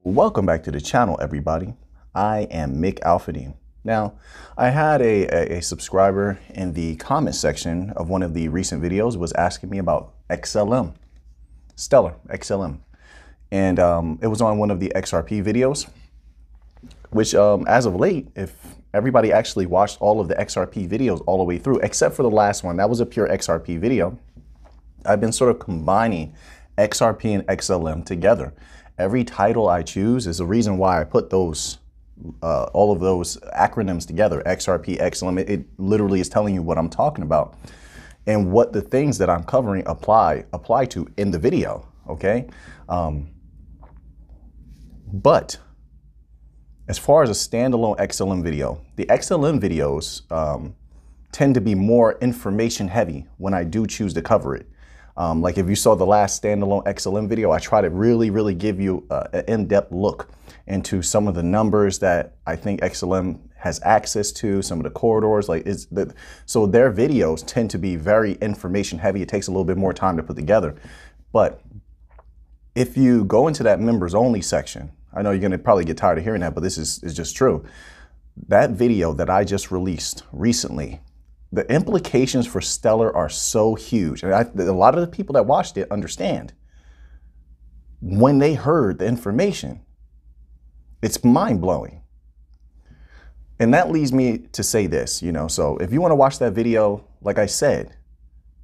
Welcome back to the channel, everybody. I am Auphanim. Now, I had a subscriber in the comment section of one of the recent videos was asking me about XLM, Stellar XLM. And it was on one of the XRP videos, which as of late, if everybody actually watched all of the XRP videos all the way through, except for the last one, that was a pure XRP video, I've been sort of combining XRP and XLM together. Every title I choose is the reason why I put those, all of those acronyms together, XRP, XLM. It literally is telling you what I'm talking about and what the things that I'm covering apply to in the video, okay? But as far as a standalone XLM video, the XLM videos tend to be more information heavy when I do choose to cover it. Like if you saw the last standalone XLM video, I try to really give you an in-depth look into some of the numbers that I think XLM has access to, some of the corridors. So their videos tend to be very information heavy. It takes a little bit more time to put together. But if you go into that members only section, I know you're going to probably get tired of hearing that, but this is just true. That video that I just released recently, the implications for Stellar are so huge. And a lot of the people that watched it understand when they heard the information, it's mind blowing. And that leads me to say this, so if you want to watch that video, like I said,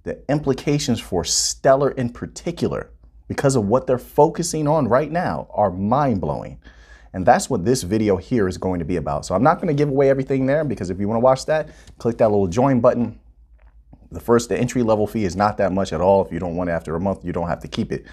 the implications for Stellar in particular, because of what they're focusing on right now, are mind blowing. And that's what this video here is going to be about. So I'm not going to give away everything there, because if you want to watch that, click that little join button. The entry level fee is not that much at all. If you don't want it after a month, you don't have to keep it.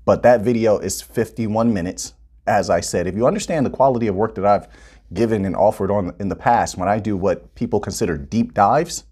But that video is 51 minutes. As I said, if you understand the quality of work that I've given and offered on in the past, when I do what people consider deep dives,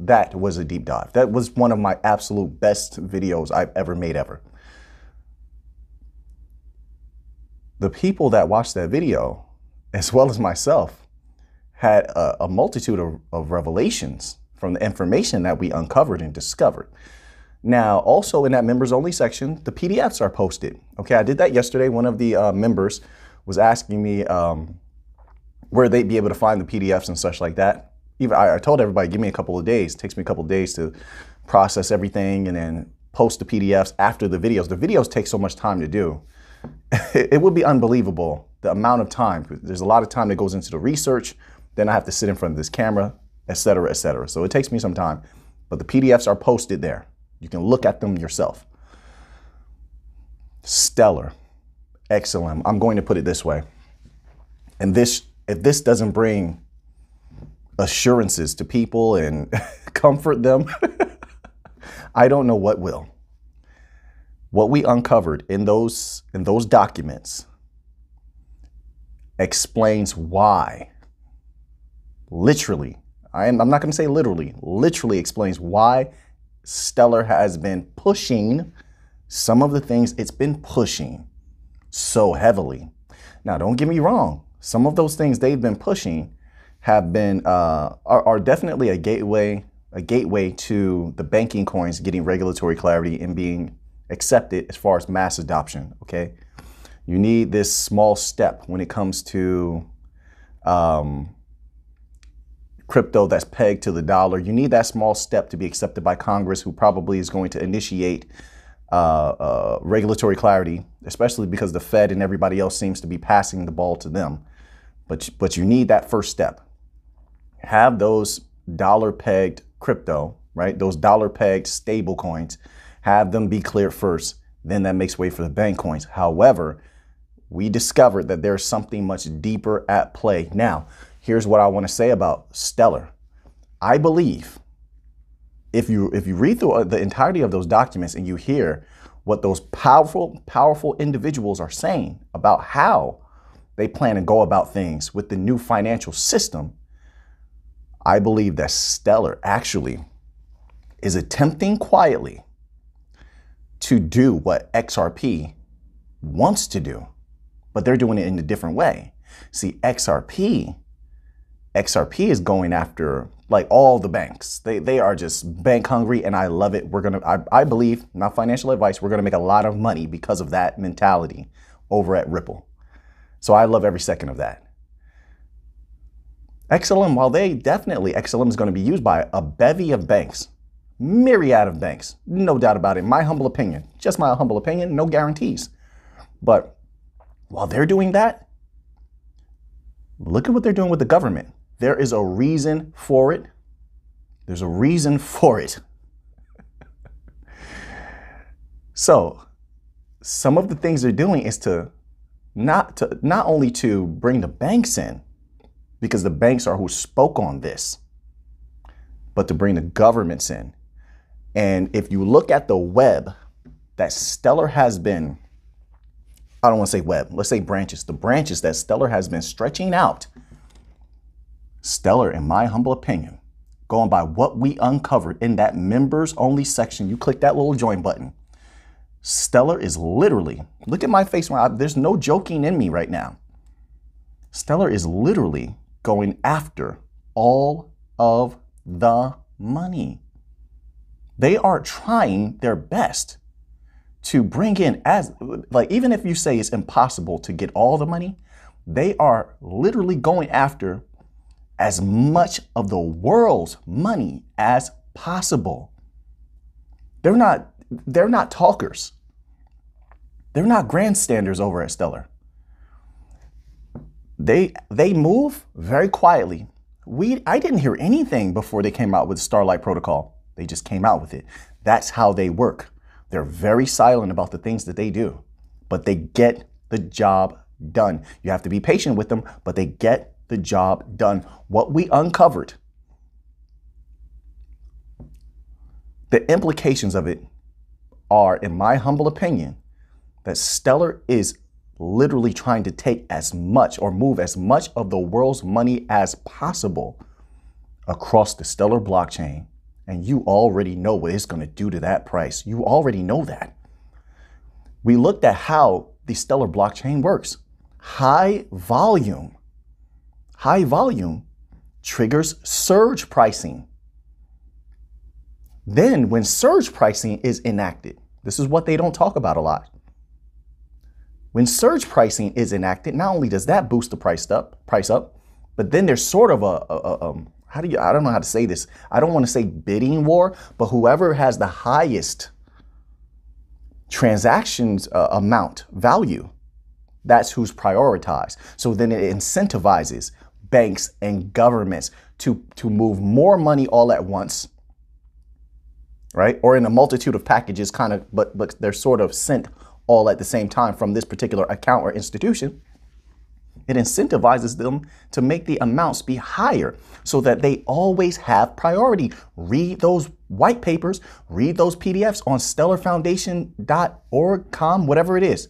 that was a deep dive. That was one of my absolute best videos I've ever made ever. The people that watched that video, as well as myself, had a multitude of revelations from the information that we uncovered and discovered. Now, also in that members only section, the PDFs are posted. Okay, I did that yesterday. One of the members was asking me where they'd be able to find the PDFs and such like that. I told everybody, give me a couple of days. It takes me a couple of days to process everything and then post the PDFs after the videos. The videos take so much time to do. It would be unbelievable the amount of time. There's a lot of time that goes into the research. Then I have to sit in front of this camera, etc., etc. So it takes me some time, but the PDFs are posted there. You can look at them yourself. Stellar XLM. I'm going to put it this way. And if this doesn't bring assurances to people and comfort them, I don't know what will. What we uncovered in those documents explains why, literally, I'm not going to say literally explains why Stellar has been pushing some of the things it's been pushing so heavily. Now, don't get me wrong. Some of those things they've been pushing have been are definitely a gateway to the banking coins getting regulatory clarity and being accepted as far as mass adoption. Okay, you need this small step when it comes to crypto that's pegged to the dollar. You need that small step to be accepted by Congress, who probably is going to initiate regulatory clarity, especially because the Fed and everybody else seems to be passing the ball to them. But you need that first step. Have those dollar pegged crypto, right? Those dollar pegged stable coins, have them be cleared first. Then that makes way for the bank coins. However, we discovered that there's something much deeper at play. Now, here's what I want to say about Stellar. I believe if you read through the entirety of those documents and you hear what those powerful individuals are saying about how they plan to go about things with the new financial system, I believe that Stellar actually is attempting quietly to do what XRP wants to do, but they're doing it in a different way. See, XRP is going after like all the banks. They are just bank hungry, and I love it. I believe, not financial advice, we're gonna make a lot of money because of that mentality. over at Ripple. So I love every second of that. XLM, while XLM is going to be used by a bevy of banks, myriad of banks, no doubt about it. My humble opinion, just my humble opinion, no guarantees. But while they're doing that, look at what they're doing with the government. There is a reason for it. There's a reason for it. So some of the things they're doing is not only to bring the banks in, because the banks are who spoke on this, but to bring the governments in. And if you look at the web that Stellar has been, I don't want to say web, let's say branches, the branches that Stellar has been stretching out, Stellar, in my humble opinion, going by what we uncovered in that members only section, you click that little join button. Stellar is literally, look at my face, there's no joking in me right now. Stellar is literally going after all of the money. They are trying their best to bring in, even if you say it's impossible to get all the money, they are literally going after as much of the world's money as possible. They're not talkers. They're not grandstanders over at Stellar. They move very quietly. I didn't hear anything before they came out with Starlight Protocol. They just came out with it. That's how they work. They're very silent about the things that they do, but they get the job done. You have to be patient with them, but they get the job done. What we uncovered, the implications of it are, in my humble opinion, that Stellar is literally trying to take as much or move as much of the world's money as possible across the Stellar blockchain. And you already know what it's going to do to that price. You already know that. We looked at how the Stellar blockchain works. High volume triggers surge pricing. Then when surge pricing is enacted, this is what they don't talk about a lot. When surge pricing is enacted, not only does that boost the price up, but then there's sort of I don't know how to say this. I don't want to say bidding war, but whoever has the highest transactions amount value, that's who's prioritized. So then it incentivizes banks and governments to move more money all at once, right? Or in a multitude of packages, but they're sort of sent all at the same time from this particular account or institution. It incentivizes them to make the amounts be higher so that they always have priority. Read those white papers, read those PDFs on stellarfoundation.org, whatever it is.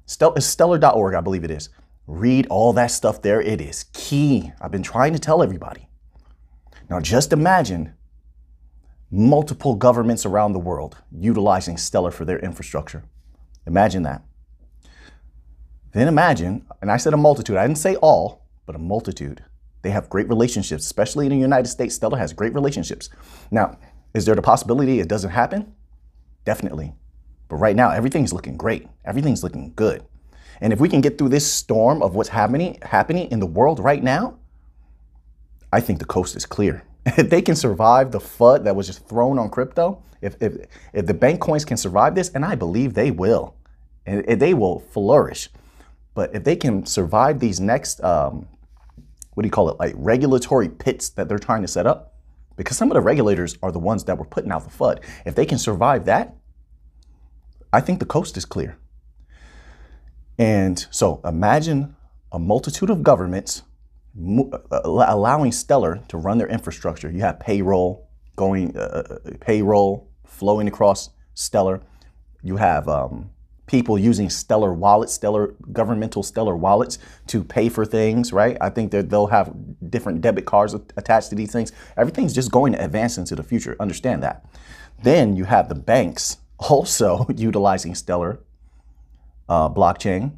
Stellar.org, I believe it is. Read all that stuff there. It is key. I've been trying to tell everybody. Now just imagine multiple governments around the world utilizing Stellar for their infrastructure. Imagine that. Then imagine, and I said a multitude, I didn't say all, but a multitude. They have great relationships, especially in the United States. Stellar has great relationships. Now, is there the possibility it doesn't happen? Definitely. But right now, everything's looking great. Everything's looking good. And if we can get through this storm of what's happening in the world right now, I think the coast is clear. If they can survive the FUD that was just thrown on crypto, if the bank coins can survive this, and I believe they will, and they will flourish. But if they can survive these next, like regulatory pits that they're trying to set up, because some of the regulators are the ones that were putting out the FUD. If they can survive that, I think the coast is clear. And so imagine a multitude of governments allowing Stellar to run their infrastructure. You have payroll flowing across Stellar. You have people using Stellar wallets, governmental Stellar wallets to pay for things, right? I think that they'll have different debit cards attached to these things. Everything's just going to advance into the future. Understand that. Then you have the banks also utilizing Stellar blockchain.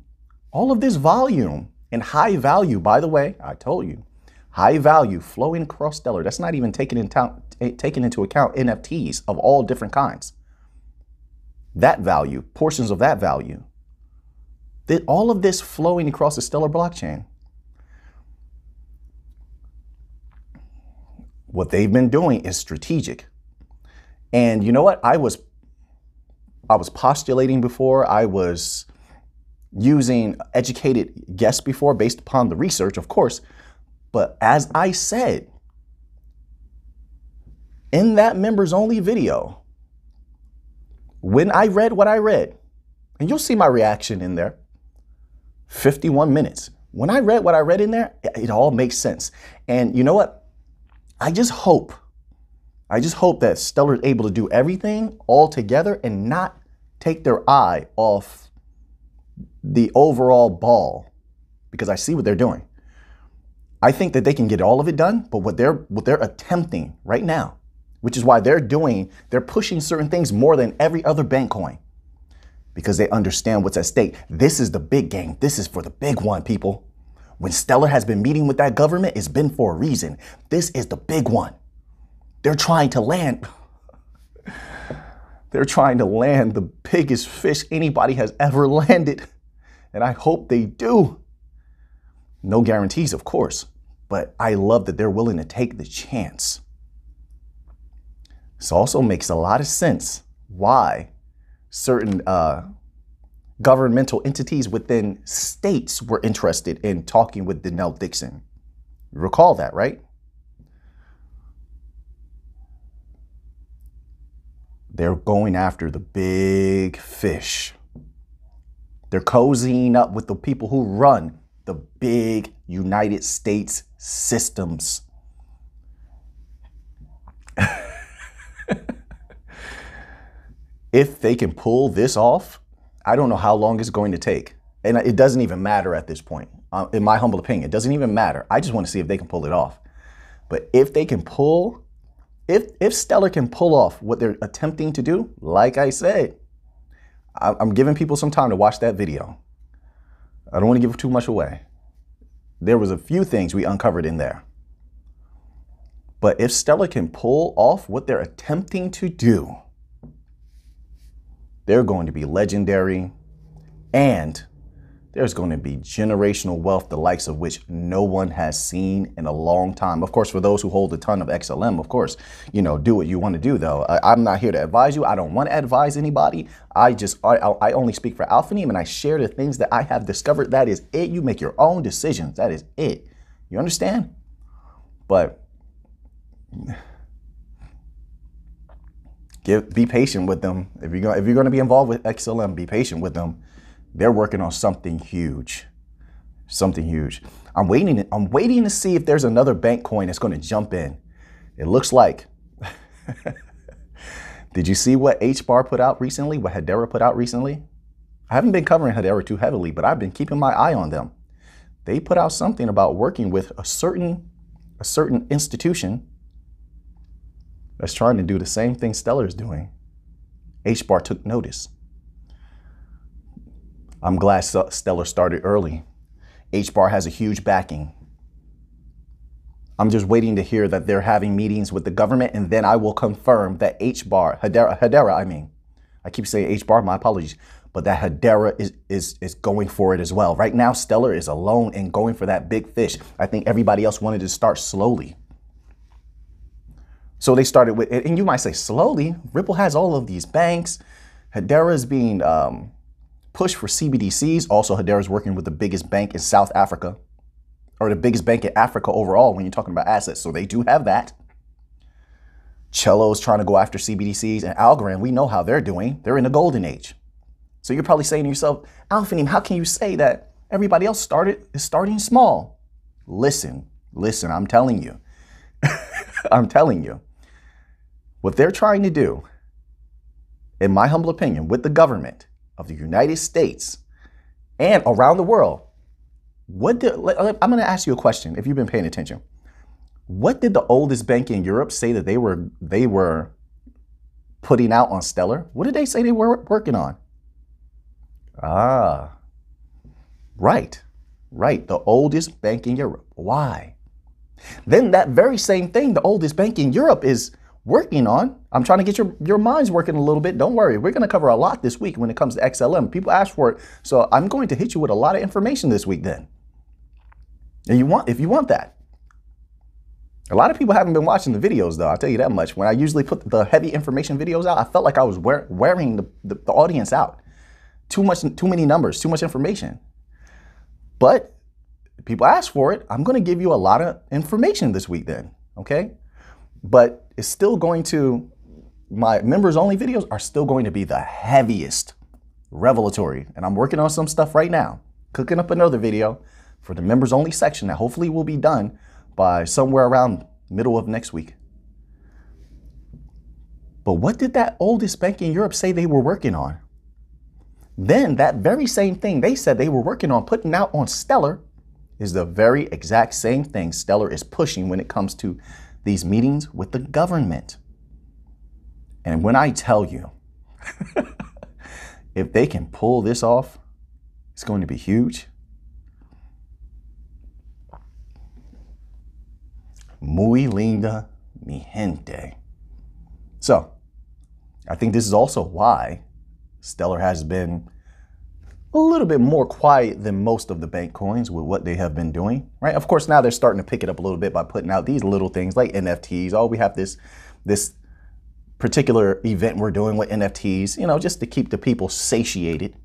All of this volume and high value, by the way, I told you, high value flowing across Stellar. That's not even taking into account NFTs of all different kinds. That value, portions of that value, All of this flowing across the Stellar blockchain. What they've been doing is strategic. And you know what? I was postulating before. I was using educated guess before based upon the research, of course. But as I said in that members only video, when I read what I read, and you'll see my reaction in there, 51 minutes. When I read what I read in there, it all makes sense. And you know what? I just hope that Stellar is able to do everything all together and not take their eye off the overall ball, because I see what they're doing. I think that they can get all of it done, but what they're attempting right now, which is why they're pushing certain things more than every other bank coin, because they understand what's at stake. This is the big game. This is for the big one, people. When Stellar has been meeting with that government, it's been for a reason. This is the big one. They're trying to land. They're trying to land the biggest fish anybody has ever landed. And I hope they do. No guarantees, of course, but I love that they're willing to take the chance. This also makes a lot of sense why certain governmental entities within states were interested in talking with Denell Dixon. You recall that, right? They're going after the big fish. They're cozying up with the people who run the big United States systems. If they can pull this off, I don't know how long it's going to take. And it doesn't even matter at this point. In my humble opinion, it doesn't even matter. I just want to see if they can pull it off. But if they can pull, if Stellar can pull off what they're attempting to do, like I said, I'm giving people some time to watch that video. I don't want to give too much away. There was a few things we uncovered in there. But if Stellar can pull off what they're attempting to do, they're going to be legendary, and there's going to be generational wealth, the likes of which no one has seen in a long time. Of course, for those who hold a ton of XLM, of course, do what you want to do, though. I'm not here to advise you. I don't want to advise anybody. I only speak for Auphanim, and I share the things that I have discovered. That is it. You make your own decisions. That is it. You understand? But be patient with them. If you're going to be involved with XLM, be patient with them. They're working on something huge. Something huge. I'm waiting to see if there's another bank coin that's going to jump in. It looks like. Did you see what HBAR put out recently? What Hedera put out recently? I haven't been covering Hedera too heavily, but I've been keeping my eye on them. They put out something about working with a certain institution that's trying to do the same thing Stellar is doing. HBAR took notice. I'm glad Stellar started early. HBAR has a huge backing. I'm just waiting to hear that they're having meetings with the government, and then I will confirm that Hedera, I keep saying HBAR, my apologies, but that Hedera is going for it as well. Right now, Stellar is alone and going for that big fish. I think everybody else wanted to start slowly. So they started with, and you might say slowly, Ripple has all of these banks. Hedera is being pushed for CBDCs. Also, Hedera is working with the biggest bank in South Africa, or the biggest bank in Africa overall when you're talking about assets. So they do have that. Cello's trying to go after CBDCs, and Algorand, we know how they're doing. They're in the golden age. So you're probably saying to yourself, Auphanim, how can you say that everybody else is starting small? Listen, I'm telling you. I'm telling you. What they're trying to do, in my humble opinion, with the government of the United States and around the world, I'm going to ask you a question if you've been paying attention. What did the oldest bank in Europe say that they were putting out on Stellar? What did they say they were working on? Right. The oldest bank in Europe. Why? Then that very same thing, the oldest bank in Europe, is working on. I'm trying to get your minds working a little bit. Don't worry. We're going to cover a lot this week when it comes to XLM. People ask for it. So I'm going to hit you with a lot of information this week then. And if you want that. A lot of people haven't been watching the videos, though. I'll tell you that much. When I usually put the heavy information videos out, I felt like I was wearing the audience out. Too many numbers, too much information. But people ask for it. I'm going to give you a lot of information this week then, okay? But it's still going to, my members only videos are still going to be the heaviest revelatory. And I'm working on some stuff right now, cooking up another video for the members only section that hopefully will be done by somewhere around middle of next week. But what did that oldest bank in Europe say they were working on? Then that very same thing they said they were working on putting out on Stellar is the very exact same thing Stellar is pushing when it comes to these meetings with the government. And when I tell you, if they can pull this off, it's going to be huge. Muy linda, mi gente. So, I think this is also why Stellar has been a little bit more quiet than most of the bank coins with what they have been doing, right? Of course, now they're starting to pick it up a little bit by putting out these little things like NFTs. Oh, we have this particular event we're doing with NFTs, you know, just to keep the people satiated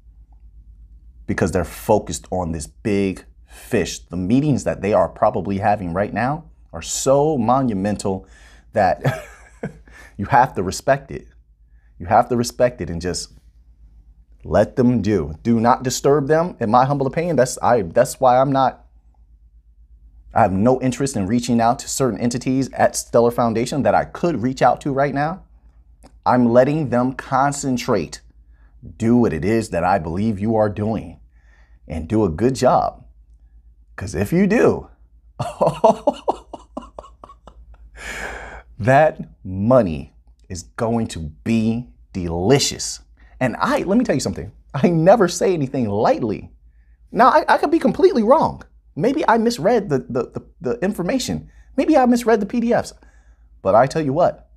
because they're focused on this big fish. The meetings that they are probably having right now are so monumental that you have to respect it. You have to respect it and just let them do. Do not disturb them. In my humble opinion, that's why I have no interest in reaching out to certain entities at Stellar Foundation that I could reach out to right now. I'm letting them concentrate. Do what it is that I believe you are doing and do a good job. Because if you do, that money is going to be delicious. And let me tell you something. I never say anything lightly. Now, I could be completely wrong. Maybe I misread the information. Maybe I misread the PDFs. But I tell you what,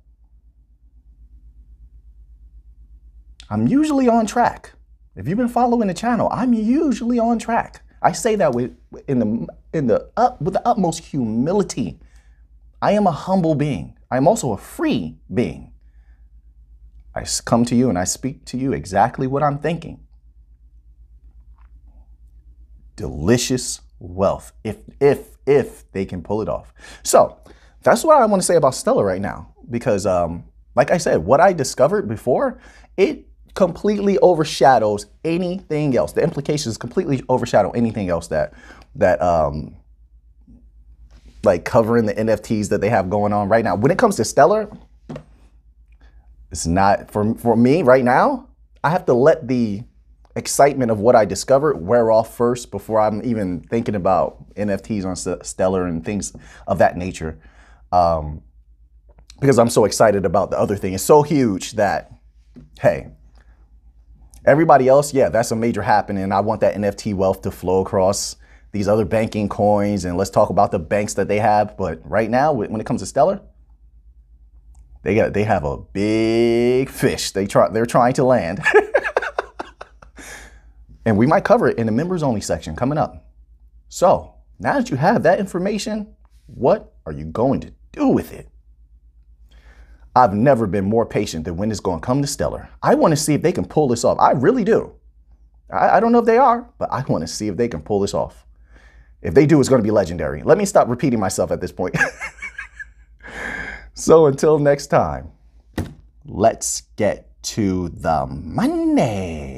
I'm usually on track. If you've been following the channel, I'm usually on track. I say that with the utmost humility. I am a humble being. I am also a free being. I come to you and I speak to you exactly what I'm thinking. Delicious wealth, if they can pull it off. So that's what I want to say about Stellar right now, because like I said, what I discovered before, it completely overshadows anything else. The implications completely overshadow anything else that like covering the NFTs that they have going on right now. When it comes to Stellar, it's not for me right now. I have to let the excitement of what I discovered wear off first before I'm even thinking about NFTs on Stellar and things of that nature. Because I'm so excited about the other thing. It's so huge that, hey, everybody else, yeah, that's a major happening. I want that NFT wealth to flow across these other banking coins, and let's talk about the banks that they have. But right now, when it comes to Stellar, they have a big fish they're trying to land. And we might cover it in the members only section coming up. So now that you have that information, what are you going to do with it? I've never been more patient than when it's going to come to Stellar. I want to see if they can pull this off. I really do. I don't know if they are, but I want to see if they can pull this off. If they do, it's going to be legendary. Let me stop repeating myself at this point. So until next time, let's get to the money.